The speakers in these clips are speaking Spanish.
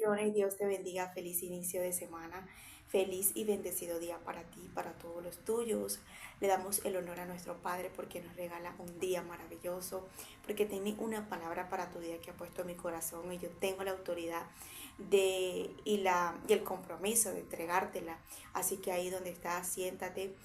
Bendiciones, Dios te bendiga, feliz inicio de semana, feliz y bendecido día para ti, para todos los tuyos. Le damos el honor a nuestro Padre porque nos regala un día maravilloso, porque tiene una palabra para tu día que ha puesto en mi corazón y yo tengo la autoridad y el compromiso de entregártela. Así que ahí donde estás, siéntate,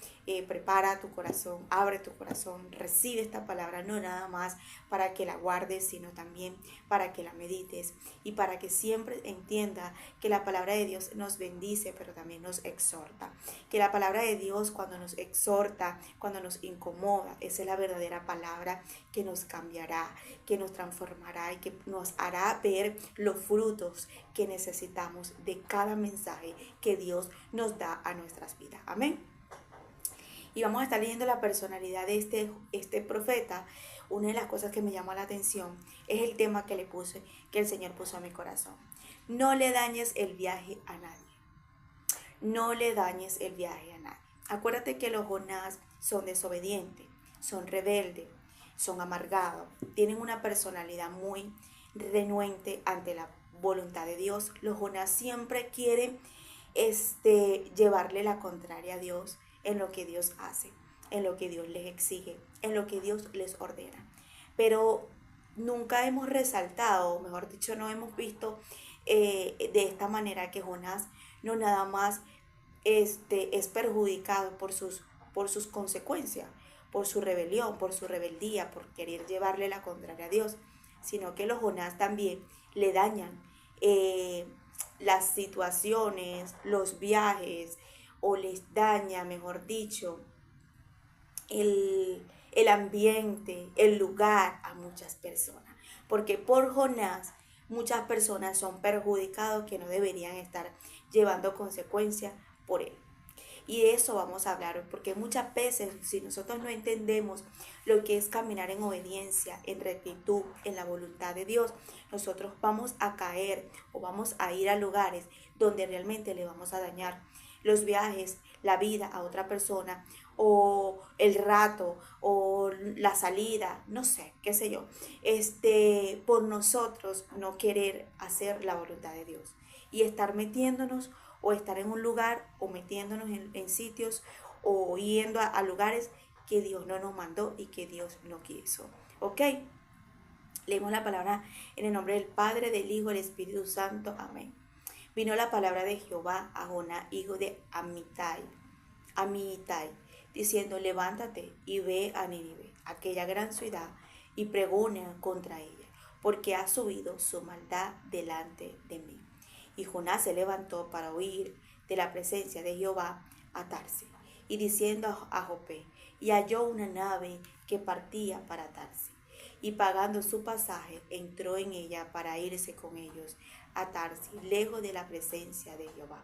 prepara tu corazón, abre tu corazón, recibe esta palabra, no nada más para que la guardes, sino también para que la medites y para que siempre entienda que la palabra de Dios nos bendice, pero también nos exhorta. Que la palabra de Dios cuando nos exhorta, cuando nos incomoda, esa es la verdadera palabra que nos cambiará, que nos transformará y que nos hará ver los frutos que necesitamos de cada mensaje que Dios nos da a nuestras vidas. Amén. Y vamos a estar leyendo la personalidad de este profeta. Una de las cosas que me llamó la atención es el tema que le puse, que el Señor puso a mi corazón. No le dañes el viaje a nadie. No le dañes el viaje a nadie. Acuérdate que los Jonás son desobedientes, son rebeldes, son amargados, tienen una personalidad muy renuente ante la voluntad de Dios. Los Jonás siempre quieren llevarle la contraria a Dios en lo que Dios hace, en lo que Dios les exige, en lo que Dios les ordena. Pero nunca hemos resaltado, mejor dicho, no hemos visto de esta manera que Jonás no nada más es perjudicado por sus consecuencias, por su rebelión, por su rebeldía, por querer llevarle la contraria a Dios, sino que los Jonás también le dañan las situaciones, los viajes, o les daña, mejor dicho, el ambiente, el lugar a muchas personas. Porque por Jonás muchas personas son perjudicados que no deberían estar llevando consecuencias por él. Y de eso vamos a hablar, porque muchas veces si nosotros no entendemos lo que es caminar en obediencia, en rectitud, en la voluntad de Dios, nosotros vamos a caer o vamos a ir a lugares donde realmente le vamos a dañar los viajes, la vida a otra persona, o el rato, o la salida, no sé, qué sé yo, por nosotros no querer hacer la voluntad de Dios y estar metiéndonos o estar en un lugar o metiéndonos en sitios o yendo a lugares que Dios no nos mandó y que Dios no quiso. ¿Ok? Leemos la palabra en el nombre del Padre, del Hijo y del Espíritu Santo. Amén. Vino la palabra de Jehová a Jonás, hijo de Amitai, diciendo: levántate y ve a Nínive, aquella gran ciudad, y pregona contra ella, porque ha subido su maldad delante de mí. Y Jonás se levantó para huir de la presencia de Jehová a Tarsis, y diciendo a Jope, y halló una nave que partía para Tarsis, y pagando su pasaje entró en ella para irse con ellos a Tarsis, lejos de la presencia de Jehová.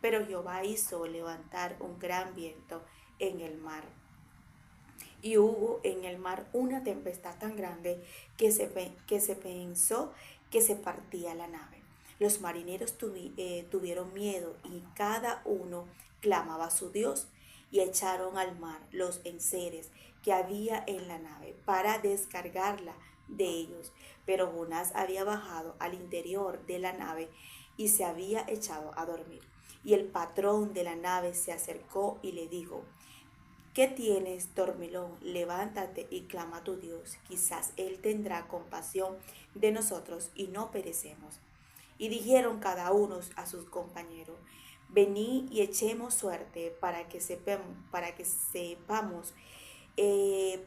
Pero Jehová hizo levantar un gran viento en el mar, y hubo en el mar una tempestad tan grande que se pensó que se partía la nave. Los marineros tuvieron miedo y cada uno clamaba a su Dios, y echaron al mar los enseres que había en la nave para descargarla de ellos. Pero Jonás había bajado al interior de la nave y se había echado a dormir. Y el patrón de la nave se acercó y le dijo: ¿qué tienes, dormilón? Levántate y clama a tu Dios. Quizás Él tendrá compasión de nosotros y no perecemos. Y dijeron cada uno a sus compañeros: venid y echemos suerte para que sepamos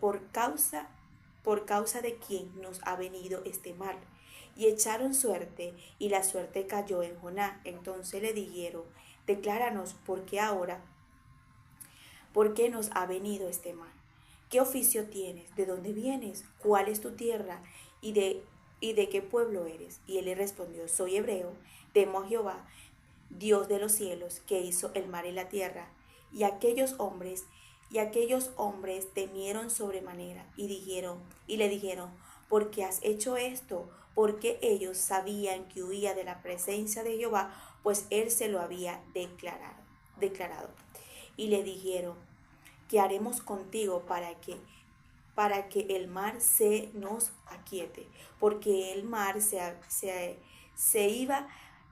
por causa de quién nos ha venido este mal. Y echaron suerte, y la suerte cayó en Jonás. Entonces le dijeron: decláranos por qué nos ha venido este mal. ¿Qué oficio tienes? ¿De dónde vienes? ¿Cuál es tu tierra? ¿Y de qué pueblo eres? Y él le respondió: soy hebreo, temo a Jehová, Dios de los cielos, que hizo el mar y la tierra. Y aquellos hombres temieron sobremanera y le dijeron: ¿por qué has hecho esto? Porque ellos sabían que huía de la presencia de Jehová, pues él se lo había declarado. Y le dijeron: ¿qué haremos contigo para que el mar se nos aquiete? Porque el mar se iba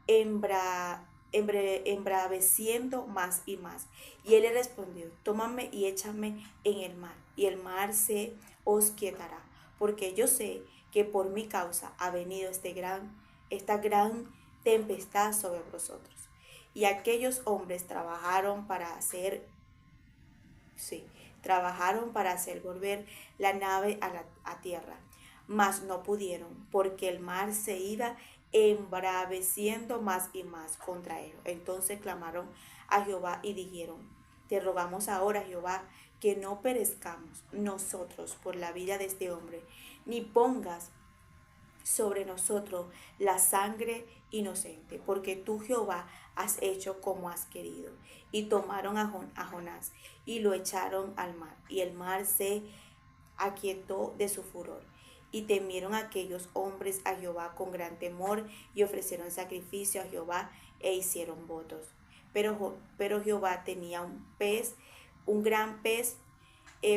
embraveciendo más y más. Y él le respondió, tómame y échame en el mar, y el mar se os quietará, porque yo sé que por mi causa ha venido esta gran tempestad sobre vosotros. Y aquellos hombres sí, trabajaron para hacer volver la nave a tierra, mas no pudieron, porque el mar se iba embraveciendo más y más contra ellos. Entonces clamaron a Jehová y dijeron, te rogamos ahora, Jehová, que no perezcamos nosotros por la vida de este hombre, ni pongas sobre nosotros la sangre inocente, porque tú, Jehová, has hecho como has querido. Y tomaron a Jonás y lo echaron al mar, y el mar se aquietó de su furor. Y temieron aquellos hombres a Jehová con gran temor, y ofrecieron sacrificio a Jehová e hicieron votos. Pero Jehová tenía un gran pez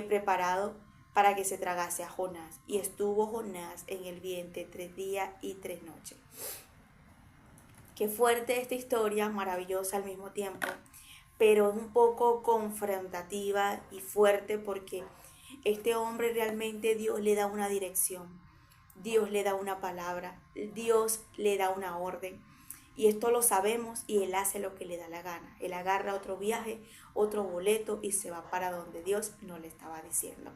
preparado para que se tragase a Jonás. Y estuvo Jonás en el vientre 3 días y 3 noches. Qué fuerte esta historia, maravillosa al mismo tiempo, pero es un poco confrontativa y fuerte porque este hombre realmente Dios le da una dirección, Dios le da una palabra, Dios le da una orden. Y esto lo sabemos y él hace lo que le da la gana. Él agarra otro viaje, otro boleto y se va para donde Dios no le estaba diciendo.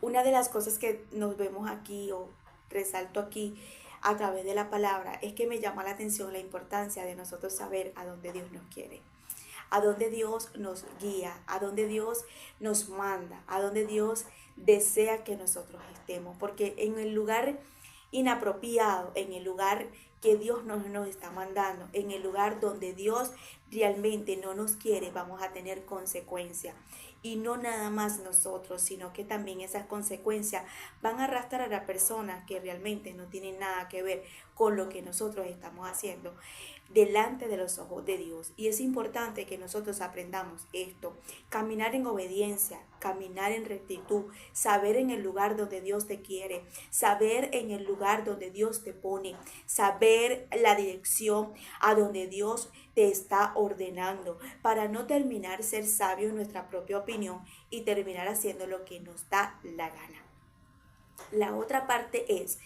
Una de las cosas que nos vemos aquí o resalto aquí a través de la palabra es que me llama la atención la importancia de nosotros saber a dónde Dios nos quiere, a dónde Dios nos guía, a dónde Dios nos manda, a dónde Dios desea que nosotros estemos, porque en el lugar inapropiado, en el lugar que Dios nos está mandando, en el lugar donde Dios realmente no nos quiere, vamos a tener consecuencias. Y no nada más nosotros, sino que también esas consecuencias van a arrastrar a las personas que realmente no tienen nada que ver con lo que nosotros estamos haciendo delante de los ojos de Dios. Y es importante que nosotros aprendamos esto, caminar en obediencia, caminar en rectitud, saber en el lugar donde Dios te quiere, saber en el lugar donde Dios te pone, saber la dirección a donde Dios te está ordenando, para no terminar ser sabio en nuestra propia opinión y terminar haciendo lo que nos da la gana. La otra parte es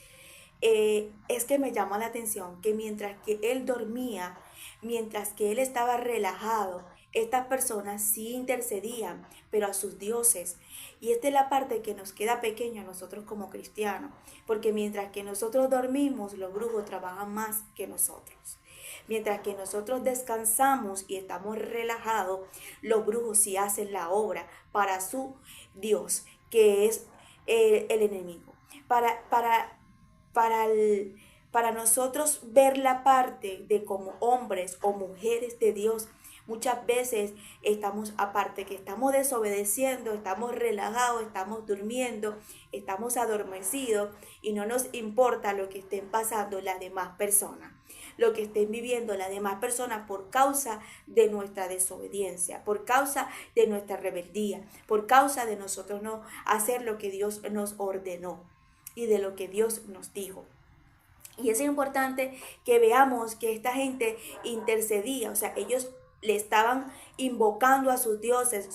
que me llama la atención que mientras que él dormía, mientras que él estaba relajado, estas personas sí intercedían, pero a sus dioses. Y esta es la parte que nos queda pequeña a nosotros como cristianos, porque mientras que nosotros dormimos, los brujos trabajan más que nosotros. Mientras que nosotros descansamos y estamos relajados, los brujos sí hacen la obra para su Dios, que es el enemigo. Para, para nosotros ver la parte de como hombres o mujeres de Dios, muchas veces estamos aparte, que estamos desobedeciendo, estamos relajados, estamos durmiendo, estamos adormecidos y no nos importa lo que estén pasando las demás personas, lo que estén viviendo las demás personas por causa de nuestra desobediencia, por causa de nuestra rebeldía, por causa de nosotros no hacer lo que Dios nos ordenó y de lo que Dios nos dijo. Y es importante que veamos que esta gente intercedía, o sea, ellos le estaban invocando a sus dioses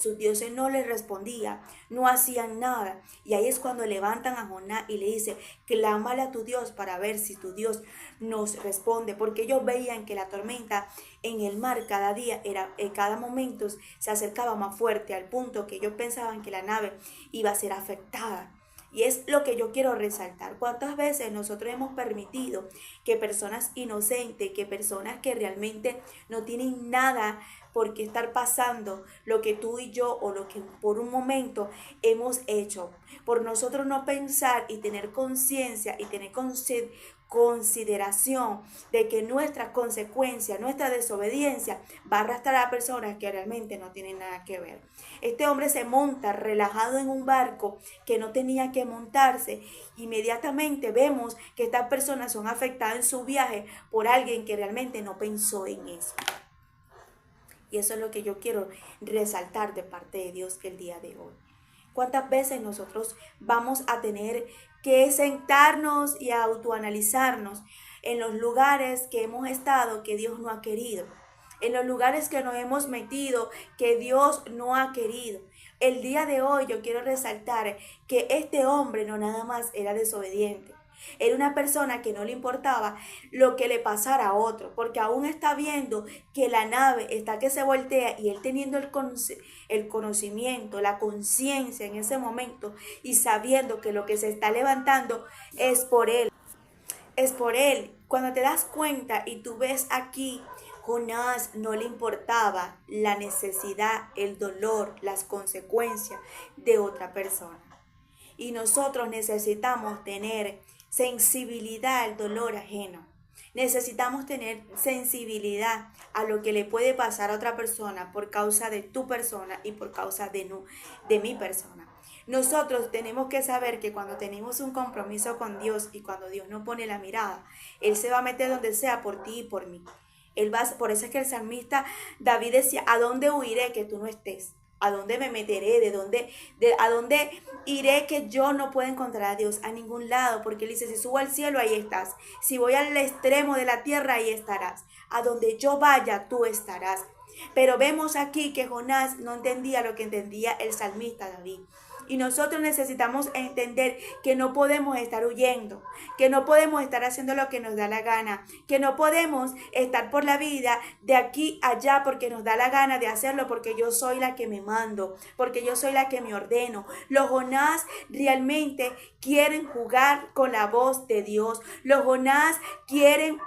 no les respondían, no hacían nada. Y ahí es cuando levantan a Jonás y le dice, clámale a tu Dios para ver si tu Dios nos responde, porque ellos veían que la tormenta en el mar cada día cada momento se acercaba más fuerte, al punto que ellos pensaban que la nave iba a ser afectada. Y es lo que yo quiero resaltar. ¿Cuántas veces nosotros hemos permitido que personas inocentes, que personas que realmente no tienen nada por qué estar pasando lo que tú y yo o lo que por un momento hemos hecho, por nosotros no pensar y tener conciencia y tener consideración de que nuestra consecuencia, nuestra desobediencia va a arrastrar a personas que realmente no tienen nada que ver? Este hombre se monta relajado en un barco que no tenía que montarse. Inmediatamente vemos que estas personas son afectadas en su viaje por alguien que realmente no pensó en eso. Y eso es lo que yo quiero resaltar de parte de Dios el día de hoy. ¿Cuántas veces nosotros vamos a tener que sentarnos y autoanalizarnos? en los lugares que hemos estado que Dios no ha querido, en los lugares que nos hemos metido que Dios no ha querido. El día de hoy yo quiero resaltar que este hombre no nada más era desobediente. Era una persona que no le importaba lo que le pasara a otro, porque aún está viendo que la nave está que se voltea y él teniendo el conocimiento, la conciencia en ese momento y sabiendo que lo que se está levantando es por él. Es por él. Cuando te das cuenta y tú ves aquí, Jonás no le importaba la necesidad, el dolor, las consecuencias de otra persona. Y nosotros necesitamos tener sensibilidad al dolor ajeno. Necesitamos tener sensibilidad a lo que le puede pasar a otra persona por causa de tu persona y por causa de mi persona. Nosotros tenemos que saber que cuando tenemos un compromiso con Dios y cuando Dios nos pone la mirada, Él se va a meter donde sea por ti y por mí. Por eso es que el salmista David decía, ¿a dónde huiré que tú no estés? ¿A dónde me meteré? ¿A dónde iré que yo no pueda encontrar a Dios? A ningún lado, porque él dice, si subo al cielo, ahí estás. Si voy al extremo de la tierra, ahí estarás. A donde yo vaya, tú estarás. Pero vemos aquí que Jonás no entendía lo que entendía el salmista David. Y nosotros necesitamos entender que no podemos estar huyendo, que no podemos estar haciendo lo que nos da la gana, que no podemos estar por la vida de aquí a allá porque nos da la gana de hacerlo, porque yo soy la que me mando, porque yo soy la que me ordeno. Los Jonás realmente quieren jugar con la voz de Dios. Los Jonás quieren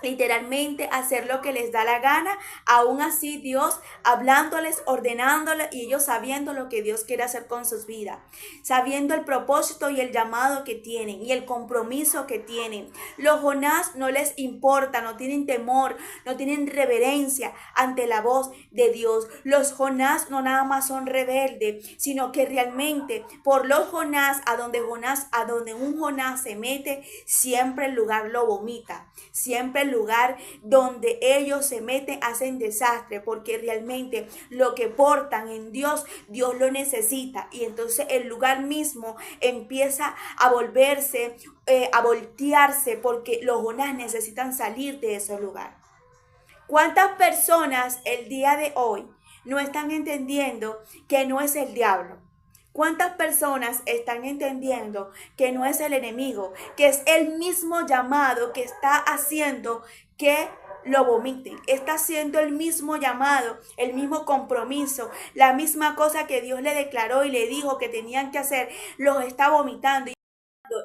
literalmente hacer lo que les da la gana, aún así Dios hablándoles, ordenándoles y ellos sabiendo lo que Dios quiere hacer con sus vidas, sabiendo el propósito y el llamado que tienen y el compromiso que tienen. Los Jonás no les importa, no tienen temor, no tienen reverencia ante la voz de Dios. Los Jonás no nada más son rebeldes, sino que realmente por los Jonás, a donde un Jonás se mete, siempre el lugar lo vomita, siempre el lugar donde ellos se meten hacen desastre, porque realmente lo que portan en Dios, Dios lo necesita, y entonces el lugar mismo empieza a volverse, a voltearse, porque los Jonás necesitan salir de ese lugar. ¿Cuántas personas el día de hoy no están entendiendo que no es el diablo? ¿Cuántas personas están entendiendo que no es el enemigo, que es el mismo llamado que está haciendo que lo vomiten? Está haciendo el mismo llamado, el mismo compromiso, la misma cosa que Dios le declaró y le dijo que tenían que hacer, los está vomitando.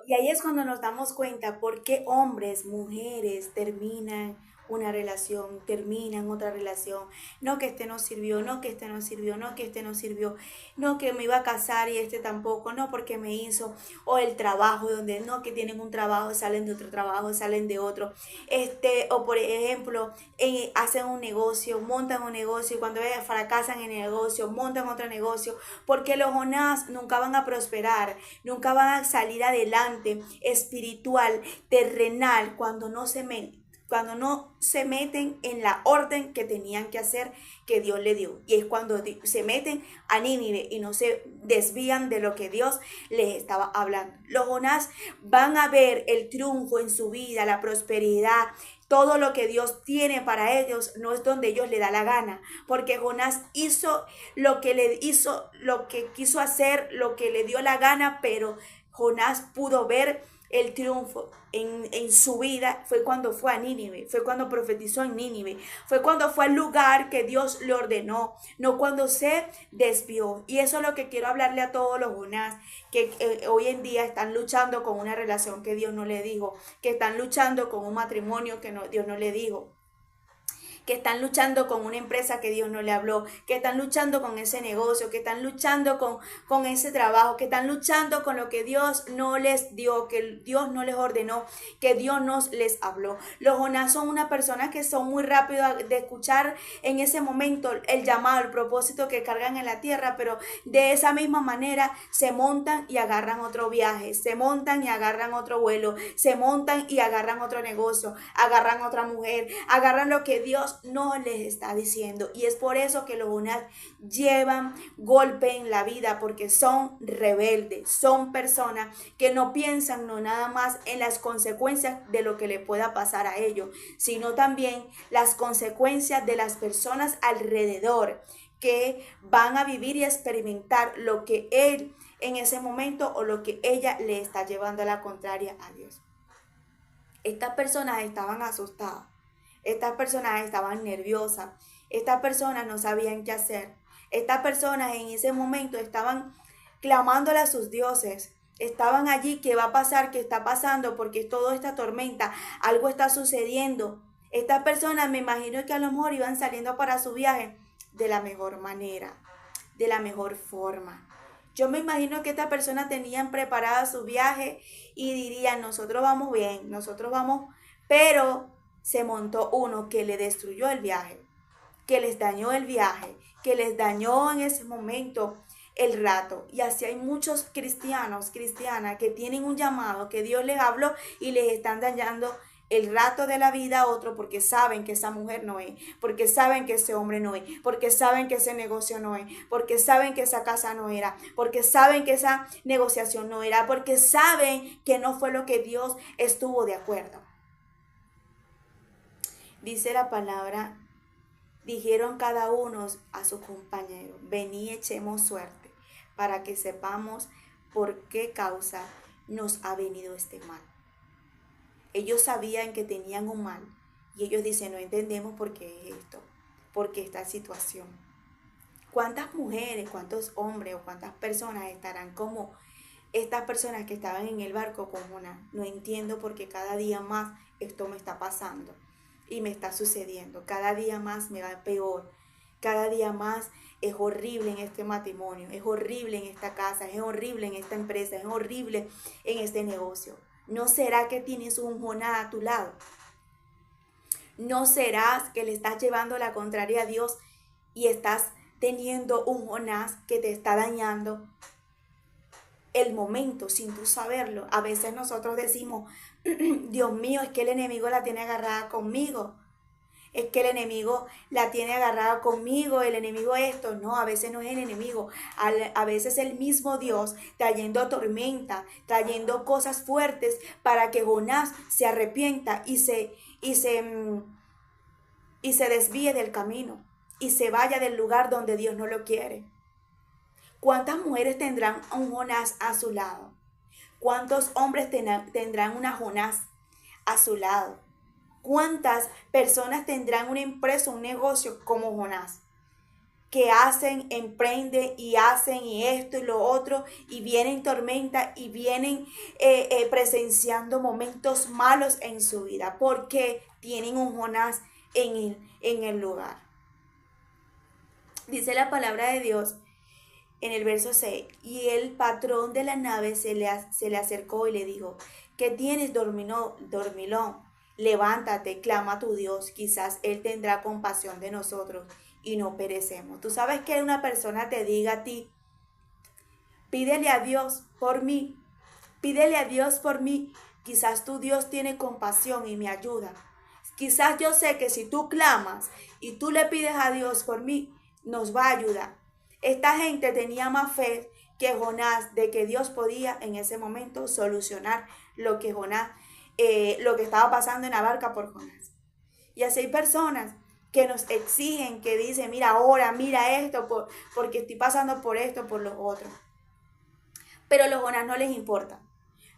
Y ahí es cuando nos damos cuenta por qué hombres, mujeres terminan una relación, terminan otra relación. No que este no sirvió, no que este no sirvió, no que este no sirvió, no que me iba a casar y este tampoco, no porque me hizo, o el trabajo donde no que tienen un trabajo, salen de otro trabajo, salen de otro, o por ejemplo, hacen un negocio, montan un negocio y cuando fracasan en el negocio, montan otro negocio, porque los Jonás nunca van a prosperar, nunca van a salir adelante espiritual, terrenal, cuando no se meten en la orden que tenían que hacer, que Dios le dio. Y es cuando se meten a Nínive y no se desvían de lo que Dios les estaba hablando. Los Jonás van a ver el triunfo en su vida, la prosperidad, todo lo que Dios tiene para ellos, no es donde ellos le da la gana, porque Jonás hizo lo que quiso hacer, lo que le dio la gana, pero Jonás pudo ver el triunfo en su vida. Fue cuando fue a Nínive, fue cuando profetizó en Nínive, fue cuando fue al lugar que Dios le ordenó, no cuando se desvió. Y eso es lo que quiero hablarle a todos los Jonás que hoy en día están luchando con una relación que Dios no le dijo, que están luchando con un matrimonio que Dios no le dijo, que están luchando con una empresa que Dios no le habló, que están luchando con ese negocio, que están luchando con ese trabajo, que están luchando con lo que Dios no les dio, que Dios no les ordenó, que Dios no les habló. Los Jonás son una persona que son muy rápidos de escuchar en ese momento el llamado, el propósito que cargan en la tierra, pero de esa misma manera se montan y agarran otro viaje, se montan y agarran otro vuelo, se montan y agarran otro negocio, agarran otra mujer, agarran lo que Dios Dios no les está diciendo. Y es por eso que los Jonás llevan golpe en la vida, porque son rebeldes, son personas que no piensan no nada más en las consecuencias de lo que le pueda pasar a ellos, sino también las consecuencias de las personas alrededor que van a vivir y experimentar lo que él en ese momento o lo que ella le está llevando a la contraria a Dios. Estas personas estaban asustadas, estas personas estaban nerviosas, estas personas no sabían qué hacer, estas personas en ese momento estaban clamándole a sus dioses, estaban allí, ¿qué va a pasar? ¿Qué está pasando? Porque toda esta tormenta, algo está sucediendo. Estas personas me imagino que a lo mejor iban saliendo para su viaje de la mejor manera, de la mejor forma. Yo me imagino que estas personas tenían preparada su viaje y dirían, nosotros vamos bien, nosotros vamos, pero se montó uno que le destruyó el viaje, que les dañó el viaje, que les dañó en ese momento el rato. Y así hay muchos cristianos, cristianas que tienen un llamado, que Dios les habló y les están dañando el rato de la vida a otro porque saben que esa mujer no es, porque saben que ese hombre no es, porque saben que ese negocio no es, porque saben que esa casa no era, porque saben que esa negociación no era, porque saben que no fue lo que Dios estuvo de acuerdo. Dice la palabra, dijeron cada uno a su compañero, vení, echemos suerte, para que sepamos por qué causa nos ha venido este mal. Ellos sabían que tenían un mal y ellos dicen, no entendemos por qué es esto, por qué esta situación. ¿Cuántas mujeres, cuántos hombres o cuántas personas estarán como estas personas que estaban en el barco con Jonás? No entiendo por qué cada día más esto me está pasando y me está sucediendo. Cada día más me va peor. Cada día más es horrible en este matrimonio, es horrible en esta casa, es horrible en esta empresa, es horrible en este negocio. ¿No será que tienes un Jonás a tu lado? ¿No serás que le estás llevando la contraria a Dios y estás teniendo un Jonás que te está dañando el momento sin tú saberlo? A veces nosotros decimos, Dios mío, es que el enemigo la tiene agarrada conmigo. Es que el enemigo la tiene agarrada conmigo, el enemigo esto. No, a veces no es el enemigo. A veces el mismo Dios trayendo tormenta, trayendo cosas fuertes para que Jonás se arrepienta y se desvíe del camino y se vaya del lugar donde Dios no lo quiere. ¿Cuántas mujeres tendrán un Jonás a su lado? ¿Cuántos hombres tendrán una Jonás a su lado? ¿Cuántas personas tendrán una empresa, un negocio como Jonás? Que hacen, emprenden y hacen y esto y lo otro y vienen tormenta y vienen presenciando momentos malos en su vida porque tienen un Jonás en el lugar. Dice la palabra de Dios en el verso 6, y el patrón de la nave se le acercó y le dijo, ¿qué tienes, dormilón? Levántate, clama a tu Dios, quizás Él tendrá compasión de nosotros y no perecemos. Tú sabes que una persona te diga a ti, pídele a Dios por mí, pídele a Dios por mí, quizás tu Dios tiene compasión y me ayuda. Quizás yo sé que si tú clamas y tú le pides a Dios por mí, nos va a ayudar. Esta gente tenía más fe que Jonás de que Dios podía en ese momento solucionar lo que lo que estaba pasando en la barca por Jonás. Y así hay personas que nos exigen, que dicen, mira ahora, mira esto, porque estoy pasando por esto, por lo otro. Pero los Jonás no les importa.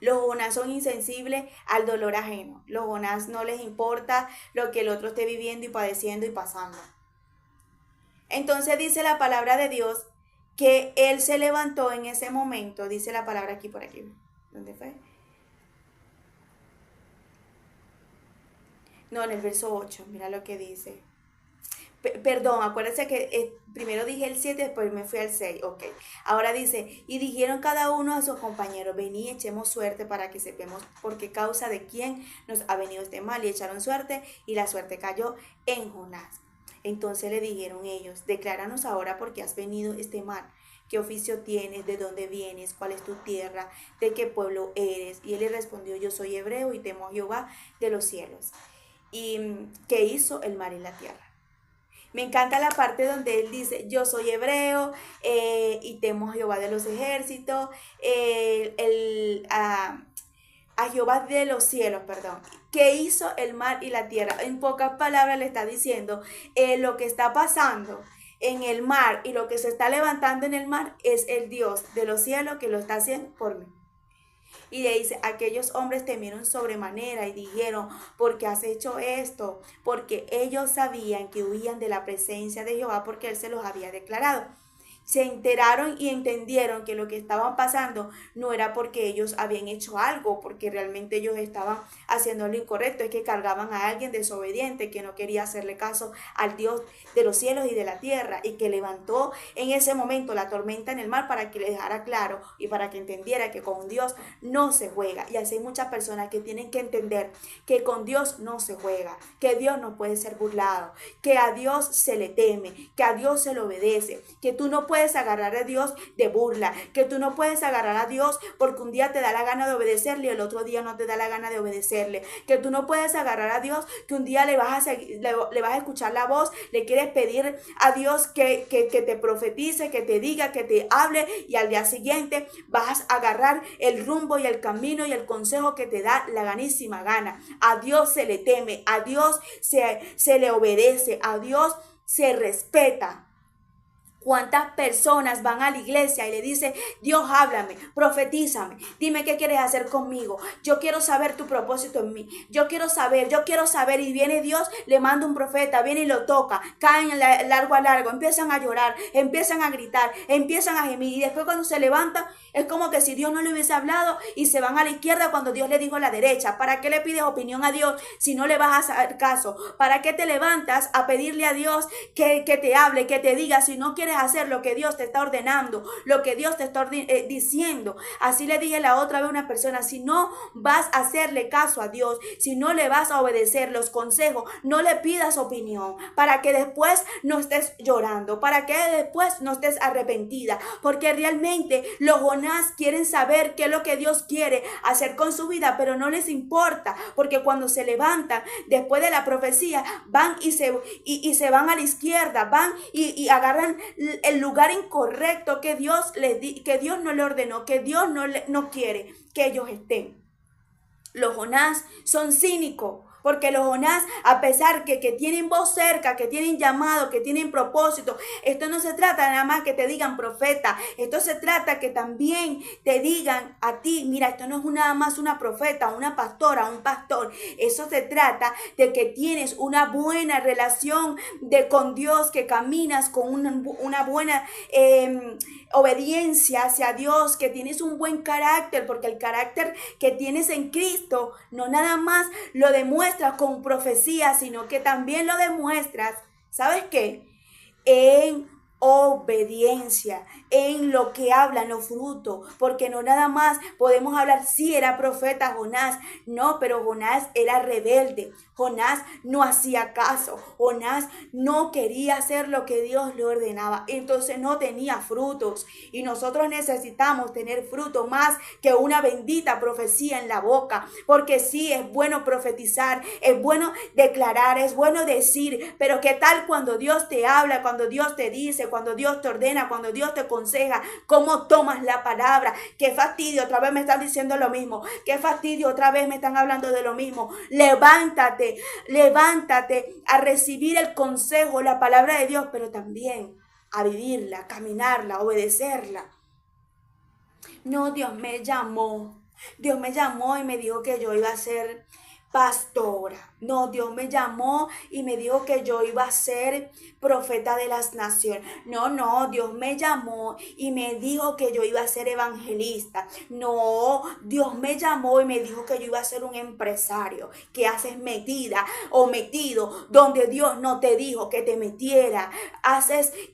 Los Jonás son insensibles al dolor ajeno. Los Jonás no les importa lo que el otro esté viviendo y padeciendo y pasando. Entonces dice la palabra de Dios que él se levantó en ese momento. Dice la palabra aquí por aquí. ¿Dónde fue? No, en el verso 8, mira lo que dice. Perdón, acuérdense que primero dije el 7, después me fui al 6, ok. Ahora dice, y dijeron cada uno a sus compañeros, vení, echemos suerte para que sepamos por qué causa de quién nos ha venido este mal. Y echaron suerte, y la suerte cayó en Jonás. Entonces le dijeron ellos, decláranos ahora por qué has venido este mal. ¿Qué oficio tienes? ¿De dónde vienes? ¿Cuál es tu tierra? ¿De qué pueblo eres? Y él le respondió, yo soy hebreo y temo a Jehová de los cielos. y que hizo el mar y la tierra. Me encanta la parte donde él dice, yo soy hebreo y temo a Jehová de los ejércitos, a Jehová de los cielos, perdón, que hizo el mar y la tierra. En pocas palabras le está diciendo, lo que está pasando en el mar y lo que se está levantando en el mar es el Dios de los cielos que lo está haciendo por mí. Y le dice, aquellos hombres temieron sobremanera y dijeron, ¿por qué has hecho esto? Porque ellos sabían que huían de la presencia de Jehová porque él se los había declarado. Se enteraron y entendieron que lo que estaban pasando no era porque ellos habían hecho algo, porque realmente ellos estaban haciendo lo incorrecto, es que cargaban a alguien desobediente que no quería hacerle caso al Dios de los cielos y de la tierra y que levantó en ese momento la tormenta en el mar para que le dejara claro y para que entendiera que con Dios no se juega. Y así hay muchas personas que tienen que entender que con Dios no se juega, que Dios no puede ser burlado, que a Dios se le teme, que a Dios se le obedece, que tú no puedes agarrar a Dios de burla, que tú no puedes agarrar a Dios porque un día te da la gana de obedecerle y el otro día no te da la gana de obedecerle, que tú no puedes agarrar a Dios que un día le vas a escuchar la voz, le quieres pedir a Dios que te profetice, que te diga, que te hable y al día siguiente vas a agarrar el rumbo y el camino y el consejo que te da la ganísima gana. A Dios se le teme, a Dios se le obedece, a Dios se respeta. ¿Cuántas personas van a la iglesia y le dicen, Dios, háblame, profetízame, dime qué quieres hacer conmigo, yo quiero saber tu propósito en mí, yo quiero saber, y viene Dios, le manda un profeta, viene y lo toca, caen largo a largo, empiezan a llorar, empiezan a gritar, empiezan a gemir, y después cuando se levantan, es como que si Dios no le hubiese hablado y se van a la izquierda cuando Dios le dijo a la derecha. ¿Para qué le pides opinión a Dios si no le vas a hacer caso? ¿Para qué te levantas a pedirle a Dios que te hable, que te diga si no quieres hacer lo que Dios te está ordenando, lo que Dios te está diciendo? Así le dije la otra vez a una persona, si no vas a hacerle caso a Dios, si no le vas a obedecer los consejos, no le pidas opinión, para que después no estés llorando, para que después no estés arrepentida, porque realmente los Jonás quieren saber qué es lo que Dios quiere hacer con su vida, pero no les importa, porque cuando se levantan después de la profecía, van y se van a la izquierda, van y agarran el lugar incorrecto que Dios que Dios no le ordenó, que Dios no quiere que ellos estén. Los Jonás son cínicos, porque los Jonás, a pesar que tienen voz cerca, que tienen llamado, que tienen propósito, esto no se trata nada más que te digan profeta, esto se trata que también te digan a ti, mira, esto no es nada más una profeta, una pastora, un pastor, eso se trata de que tienes una buena relación con Dios, que caminas con una buena obediencia hacia Dios, que tienes un buen carácter, porque el carácter que tienes en Cristo no nada más lo demuestras con profecía, sino que también lo demuestras, ¿sabes qué? En obediencia, en lo que hablan los frutos, porque no nada más podemos hablar, sí era profeta Jonás, no, pero Jonás era rebelde, Jonás no hacía caso, Jonás no quería hacer lo que Dios le ordenaba, entonces no tenía frutos, y nosotros necesitamos tener fruto más que una bendita profecía en la boca, porque sí, es bueno profetizar, es bueno declarar, es bueno decir, pero ¿qué tal cuando Dios te habla, cuando Dios te dice, cuando Dios te ordena, cuando Dios te aconseja? ¿Cómo tomas la palabra? Qué fastidio, otra vez me están diciendo lo mismo, qué fastidio, otra vez me están hablando de lo mismo. Levántate a recibir el consejo, la palabra de Dios, pero también a vivirla, caminarla, obedecerla. No, Dios me llamó y me dijo que yo iba a ser pastora. No, Dios me llamó y me dijo que yo iba a ser profeta de las naciones. No, Dios me llamó y me dijo que yo iba a ser evangelista. No, Dios me llamó y me dijo que yo iba a ser un empresario. ¿Qué haces metida o metido donde Dios no te dijo que te metiera?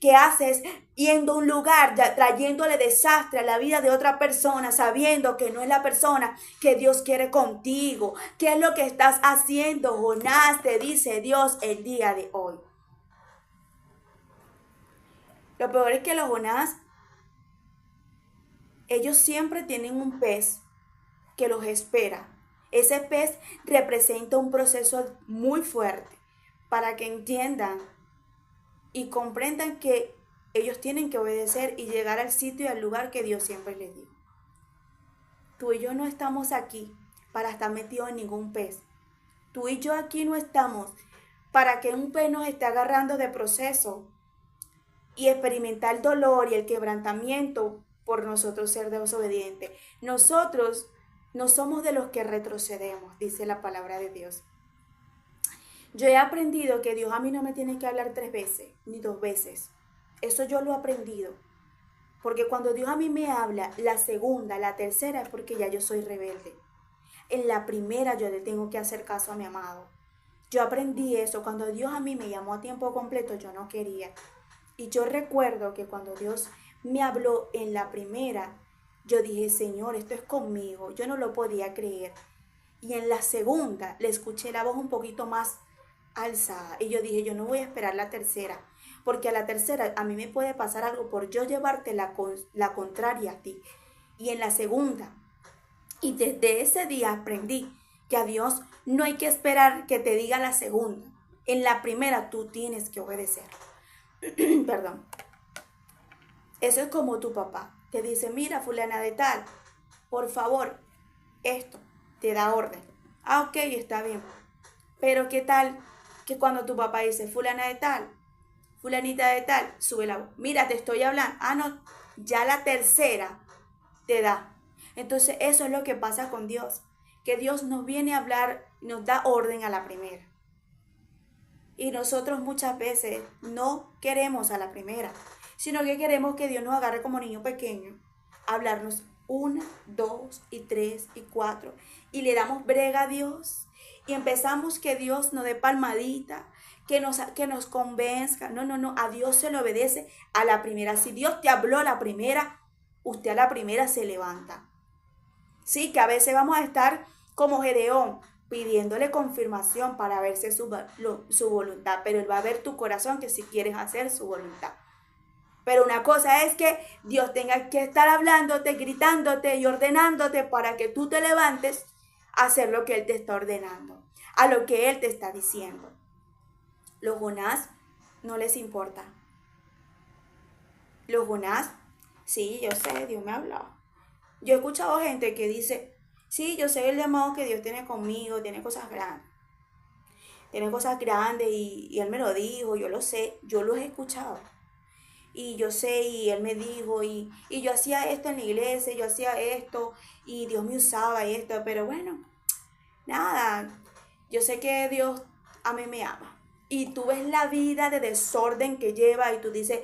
¿Qué haces yendo a un lugar, trayéndole desastre a la vida de otra persona, sabiendo que no es la persona que Dios quiere contigo? ¿Qué es lo que estás haciendo, Jonás? Te dice Dios el día de hoy. Lo peor es que los Jonás, ellos siempre tienen un pez que los espera Ese pez representa un proceso muy fuerte para que entiendan y comprendan que ellos tienen que obedecer y llegar al sitio y al lugar que Dios siempre les dio. Tú y yo no estamos aquí para estar metidos en ningún pez. Tú y yo aquí no estamos para que un pez nos esté agarrando de proceso y experimentar el dolor y el quebrantamiento por nosotros ser desobedientes. Nosotros no somos de los que retrocedemos, dice la palabra de Dios. Yo he aprendido que Dios a mí no me tiene que hablar 3 veces, ni 2 veces. Eso yo lo he aprendido. Porque cuando Dios a mí me habla, la segunda, la tercera, es porque ya yo soy rebelde. En la primera yo le tengo que hacer caso a mi amado. Yo aprendí eso. Cuando Dios a mí me llamó a tiempo completo, yo no quería. Y yo recuerdo que cuando Dios me habló en la primera, yo dije, Señor, esto es conmigo. Yo no lo podía creer. Y en la segunda le escuché la voz un poquito más alzada. Y yo dije, yo no voy a esperar la tercera. Porque a la tercera a mí me puede pasar algo por yo llevarte la contraria a ti. Y en la segunda, y desde ese día aprendí que a Dios no hay que esperar que te diga la segunda. En la primera tú tienes que obedecer. Perdón. Eso es como tu papá. Te dice, mira, fulana de tal, por favor, esto, te da orden. Ah, ok, está bien. Pero ¿qué tal que cuando tu papá dice, fulana de tal, fulanita de tal, sube la voz? Mira, te estoy hablando. Ah, no, ya la tercera te da. Entonces eso es lo que pasa con Dios. Que Dios nos viene a hablar, nos da orden a la primera. Y nosotros muchas veces no queremos a la primera, sino que queremos que Dios nos agarre como niño pequeño, hablarnos 1, 2 y 3 y 4. Y le damos brega a Dios. Y empezamos que Dios nos dé palmadita, que nos convenzca. No, a Dios se le obedece a la primera. Si Dios te habló a la primera, usted a la primera se levanta. Sí, que a veces vamos a estar como Gedeón, pidiéndole confirmación para verse su voluntad, pero Él va a ver tu corazón que si quieres hacer su voluntad. Pero una cosa es que Dios tenga que estar hablándote, gritándote y ordenándote para que tú te levantes a hacer lo que Él te está ordenando, a lo que Él te está diciendo. Los Jonás no les importa. Los Jonás, sí, yo sé, Dios me ha hablado. Yo he escuchado gente que dice, sí, yo sé el llamado que Dios tiene conmigo, tiene cosas grandes. Tiene cosas grandes y Él me lo dijo, yo lo sé, yo lo he escuchado. Y yo sé, y Él me dijo, y yo hacía esto en la iglesia, yo hacía esto, y Dios me usaba esto, pero bueno, nada, yo sé que Dios a mí me ama. Y tú ves la vida de desorden que lleva y tú dices,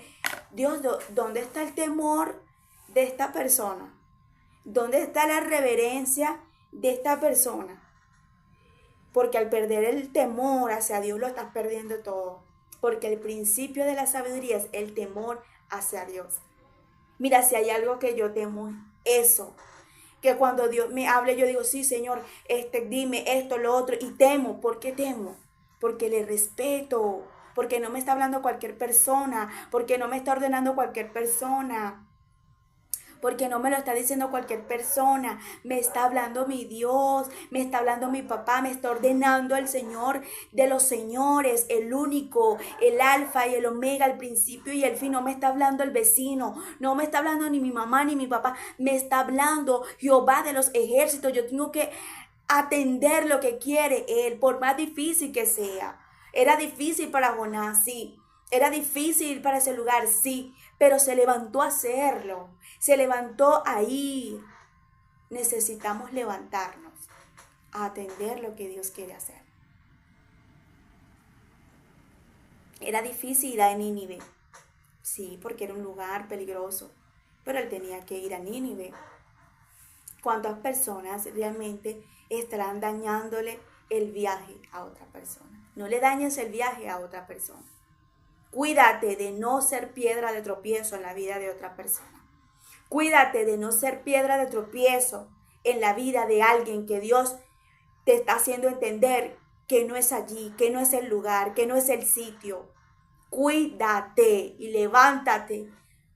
Dios, ¿dónde está el temor de esta persona? ¿Dónde está la reverencia de esta persona? Porque al perder el temor hacia Dios lo estás perdiendo todo. Porque el principio de la sabiduría es el temor hacia Dios. Mira, si hay algo que yo temo, eso. Que cuando Dios me hable, yo digo, sí, Señor, dime esto, lo otro. Y temo. ¿Por qué temo? Porque le respeto. Porque no me está hablando cualquier persona. Porque no me está ordenando cualquier persona. Porque no me lo está diciendo cualquier persona, me está hablando mi Dios, me está hablando mi papá, me está ordenando el Señor de los señores, el único, el alfa y el omega, el principio y el fin. No me está hablando el vecino, no me está hablando ni mi mamá ni mi papá, me está hablando Jehová de los ejércitos. Yo tengo que atender lo que quiere Él, por más difícil que sea. Era difícil para Jonás, sí. Era difícil para ese lugar, sí, pero se levantó a hacerlo, se levantó a ir. Necesitamos levantarnos a atender lo que Dios quiere hacer. Era difícil ir a Nínive, sí, porque era un lugar peligroso, pero él tenía que ir a Nínive. ¿Cuántas personas realmente estarán dañándole el viaje a otra persona? No le dañes el viaje a otra persona. Cuídate de no ser piedra de tropiezo en la vida de otra persona. Cuídate de no ser piedra de tropiezo en la vida de alguien que Dios te está haciendo entender que no es allí, que no es el lugar, que no es el sitio. Cuídate y levántate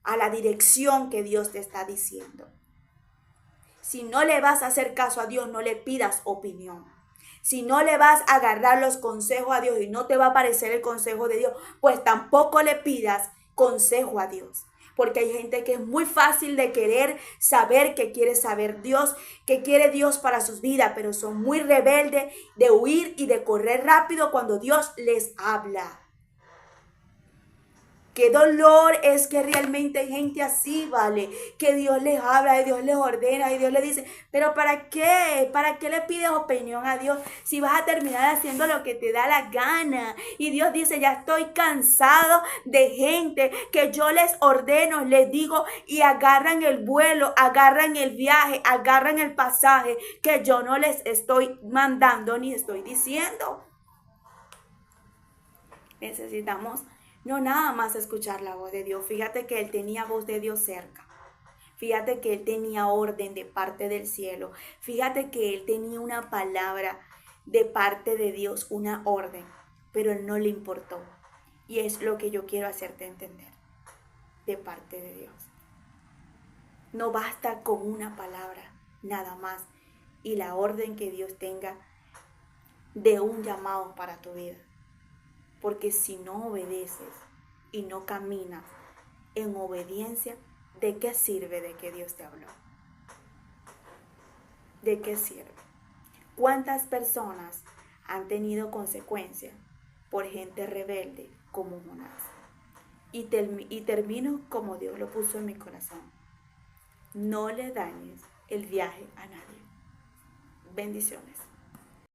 a la dirección que Dios te está diciendo. Si no le vas a hacer caso a Dios, no le pidas opinión. Si no le vas a agarrar los consejos a Dios y no te va a parecer el consejo de Dios, pues tampoco le pidas consejo a Dios. Porque hay gente que es muy fácil de querer saber que quiere saber Dios, que quiere Dios para sus vidas, pero son muy rebeldes de huir y de correr rápido cuando Dios les habla. Qué dolor es que realmente hay gente así, ¿vale? Que Dios les habla, y Dios les ordena, y Dios les dice, pero ¿para qué? ¿Para qué le pides opinión a Dios si vas a terminar haciendo lo que te da la gana? Y Dios dice, ya estoy cansado de gente que yo les ordeno, les digo, y agarran el vuelo, agarran el viaje, agarran el pasaje, que yo no les estoy mandando ni estoy diciendo. Necesitamos no nada más escuchar la voz de Dios. Fíjate que él tenía voz de Dios cerca. Fíjate que él tenía orden de parte del cielo. Fíjate que él tenía una palabra de parte de Dios, una orden, pero él no le importó. Y es lo que yo quiero hacerte entender de parte de Dios. No basta con una palabra, nada más. Y la orden que Dios tenga de un llamado para tu vida. Porque si no obedeces y no caminas en obediencia, ¿de qué sirve de que Dios te habló? ¿De qué sirve? ¿Cuántas personas han tenido consecuencias por gente rebelde como Jonás? Y termino como Dios lo puso en mi corazón. No le dañes el viaje a nadie. Bendiciones.